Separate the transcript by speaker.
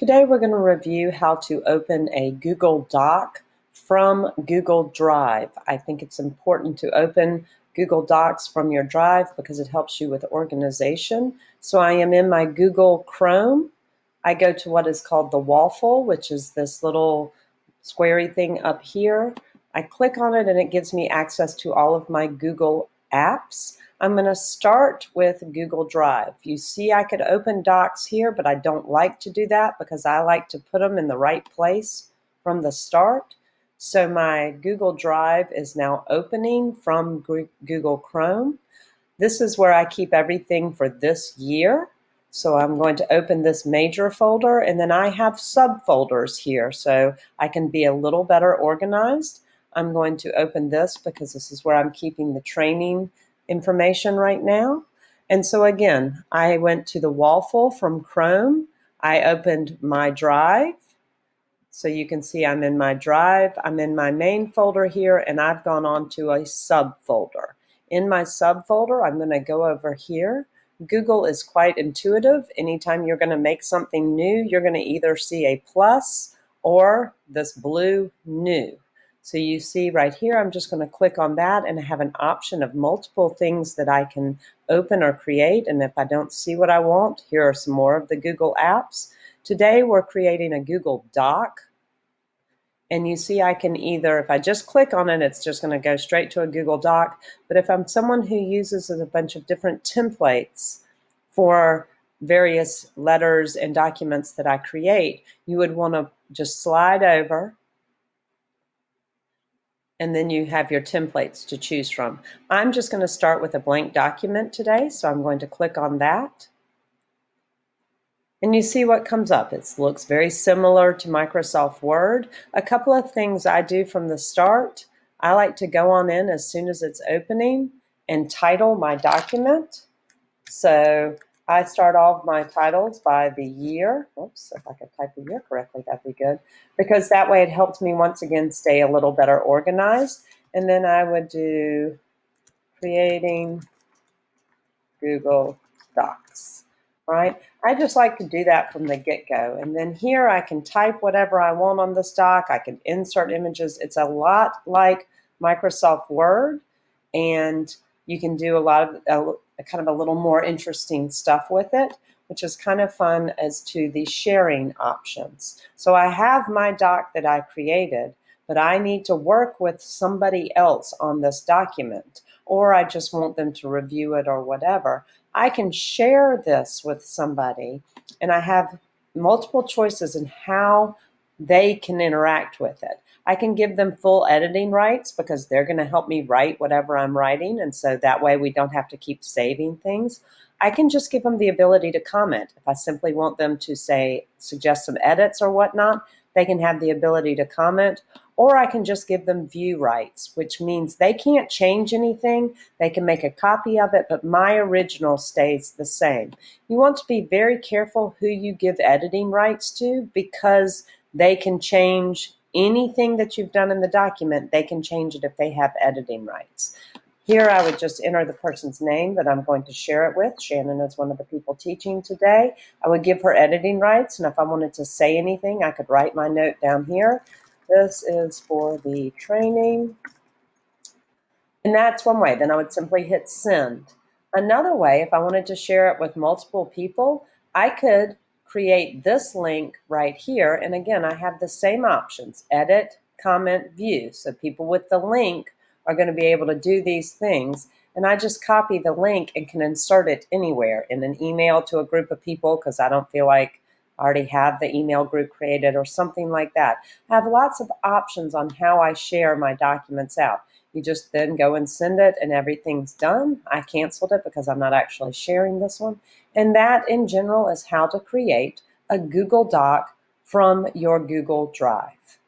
Speaker 1: Today we're going to review how to open a Google Doc from Google Drive. I think it's important to open Google Docs from your Drive because it helps you with organization. So I am in my Google Chrome. I go to what is called the Waffle, which is this little squarey thing up here. I click on it and it gives me access to all of my Google apps. I'm going to start with Google Drive. You see I could open Docs here, but I don't like to do that because I like to put them in the right place from the start. So my Google Drive is now opening from Google Chrome. This is where I keep everything for this year. So I'm going to open this major folder, and then I have subfolders here so I can be a little better organized. I'm going to open this because this is where I'm keeping the training information right now. And so again, I went to the Waffle from Chrome. I opened my Drive. So you can see I'm in my Drive. I'm in my main folder here, and I've gone on to a subfolder. In my subfolder, I'm going to go over here. Google is quite intuitive. Anytime you're going to make something new, you're going to either see a plus or this blue new. So you see right here, I'm just going to click on that, and I have an option of multiple things that I can open or create. And if I don't see what I want, here are some more of the Google apps. Today we're creating a Google Doc. And you see I can either, if I just click on it, it's just going to go straight to a Google Doc. But if I'm someone who uses a bunch of different templates for various letters and documents that I create, you would want to just slide over, and then you have your templates to choose from. I'm just going to start with a blank document today, so I'm going to click on that. And you see what comes up. It looks very similar to Microsoft Word. A couple of things I do from the start. I like to go on in as soon as it's opening and title my document. So I start off my titles by the year. Oops, if I could type the year correctly, that'd be good. Because that way it helps me once again stay a little better organized. And then I would do creating Google Docs. Right? I just like to do that from the get-go. And then here I can type whatever I want on this doc. I can insert images. It's a lot like Microsoft Word, and you can do a lot of kind of a little more interesting stuff with it, which is kind of fun as to the sharing options. So I have my doc that I created, but I need to work with somebody else on this document, or I just want them to review it or whatever. I can share this with somebody, and I have multiple choices in how they can interact with it. I can give them full editing rights because they're going to help me write whatever I'm writing, and so that way we don't have to keep saving things. I can just give them the ability to comment. If I simply want them to suggest some edits or whatnot, they can have the ability to comment. Or I can just give them view rights, which means they can't change anything. They can make a copy of it, but my original stays the same. You want to be very careful who you give editing rights to because they can change anything that you've done in the document. They can change it if they have editing rights. Here I would just enter the person's name that I'm going to share it with. Shannon is one of the people teaching today. I would give her editing rights, and if I wanted to say anything, I could write my note down here. This is for the training. And that's one way. Then I would simply hit send. Another way, if I wanted to share it with multiple people, I could create this link right here. And again, I have the same options, edit, comment, view. So people with the link are going to be able to do these things. And I just copy the link and can insert it anywhere in an email to a group of people because I don't feel like I already have the email group created or something like that. I have lots of options on how I share my documents out. You just then go and send it and everything's done. I canceled it because I'm not actually sharing this one. And that in general is how to create a Google Doc from your Google Drive.